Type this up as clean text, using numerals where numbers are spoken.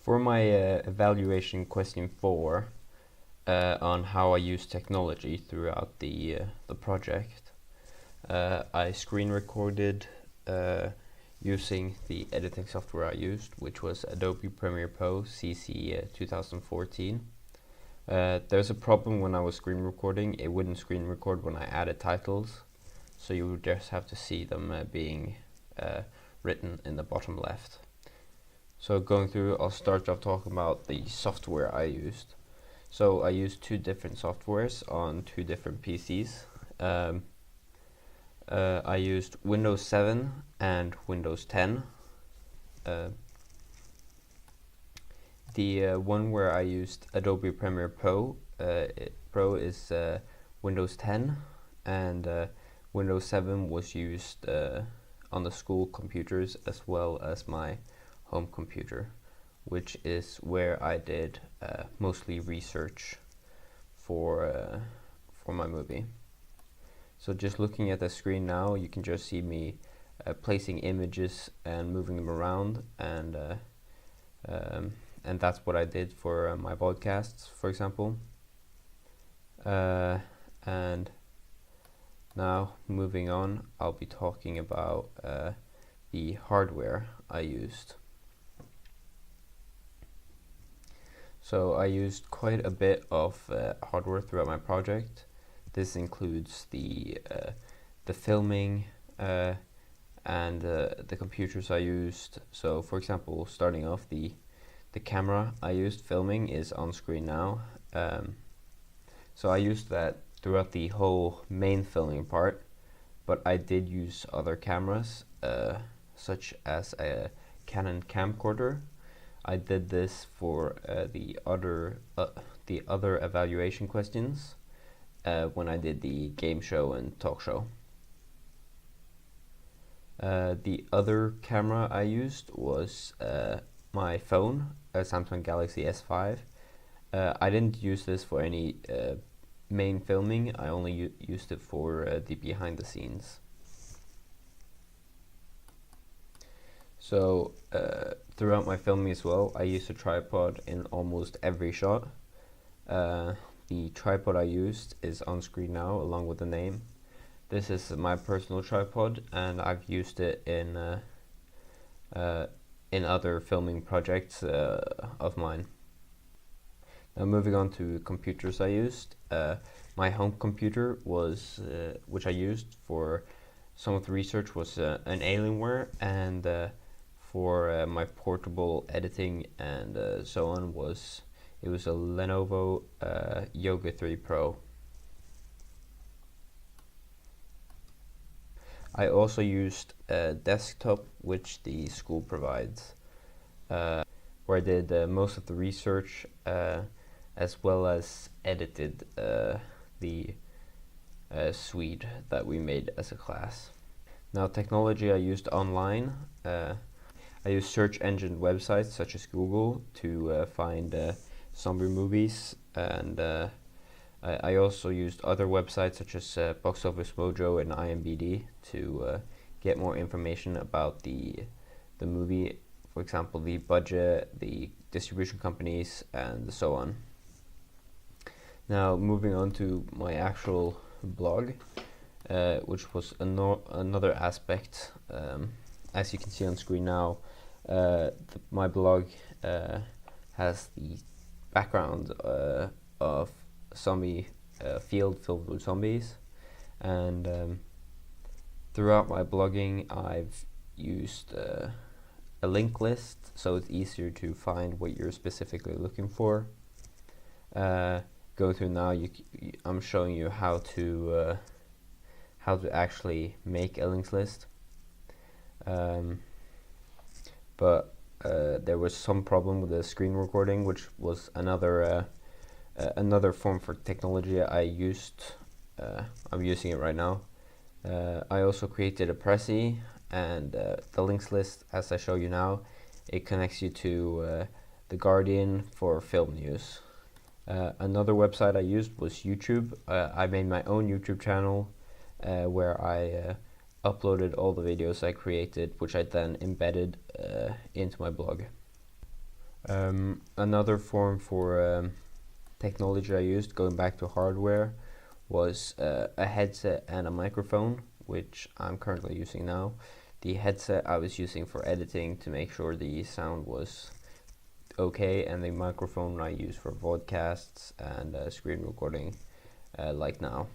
For my evaluation question 4 on how I use technology throughout the project, I screen recorded using the editing software I used, which was Adobe Pro CC 2014. There's a problem when I was screen recording. It wouldn't screen record when I added titles, so you would just have to see them being written in the bottom left. So going through, I'll start off talking about the software I used. So I used two different softwares on two different PCs. I used Windows 7 and Windows 10. The one where I used Adobe Premiere Pro, Pro is Windows 10, and Windows 7 was used on the school computers as well as my home computer, which is where I did mostly research for my movie. So just looking at the screen now, you can just see me placing images and moving them around, and that's what I did for my podcasts, for example. And now moving on, I'll be talking about the hardware I used. So I used quite a bit of hardware throughout my project. This includes the filming and the computers I used. So for example, starting off, the camera I used filming is on screen now. So I used that throughout the whole main filming part, but I did use other cameras such as a Canon camcorder. I did this for the other evaluation questions when I did the game show and talk show. The other camera I used was my phone, a Samsung Galaxy S5. I didn't use this for any main filming. I only used it for the behind the scenes. So throughout my filming as well, I used a tripod in almost every shot. The tripod I used is on screen now along with the name. This is my personal tripod, and I've used it in other filming projects of mine. Now moving on to computers I used. My home computer was, which I used for some of the research, was an Alienware, and for my portable editing and so on it was a Lenovo Yoga 3 Pro. I also used a desktop which the school provides, where I did most of the research as well as edited the suite that we made as a class. Now technology I used online. I used search engine websites such as Google to find zombie movies, and I also used other websites such as Box Office Mojo and IMDb to get more information about the movie, for example the budget, the distribution companies, and so on. Now moving on to my actual blog, which was another aspect. As you can see on screen now, my blog has the background of zombie field filled with zombies, and throughout my blogging I've used a link list, so it's easier to find what you're specifically looking for. Go through now, I'm showing you how to actually make a links list. But there was some problem with the screen recording, which was another form for technology I used. I'm using it right now. I also created a Prezi, and the links list, as I show you now, it connects you to The Guardian for film news. Another website I used was YouTube. I made my own YouTube channel where I uploaded all the videos I created, which I then embedded into my blog. Another form for technology I used, going back to hardware, was a headset and a microphone, which I'm currently using now. The headset I was using for editing to make sure the sound was okay, and the microphone I use for vodcasts and screen recording like now.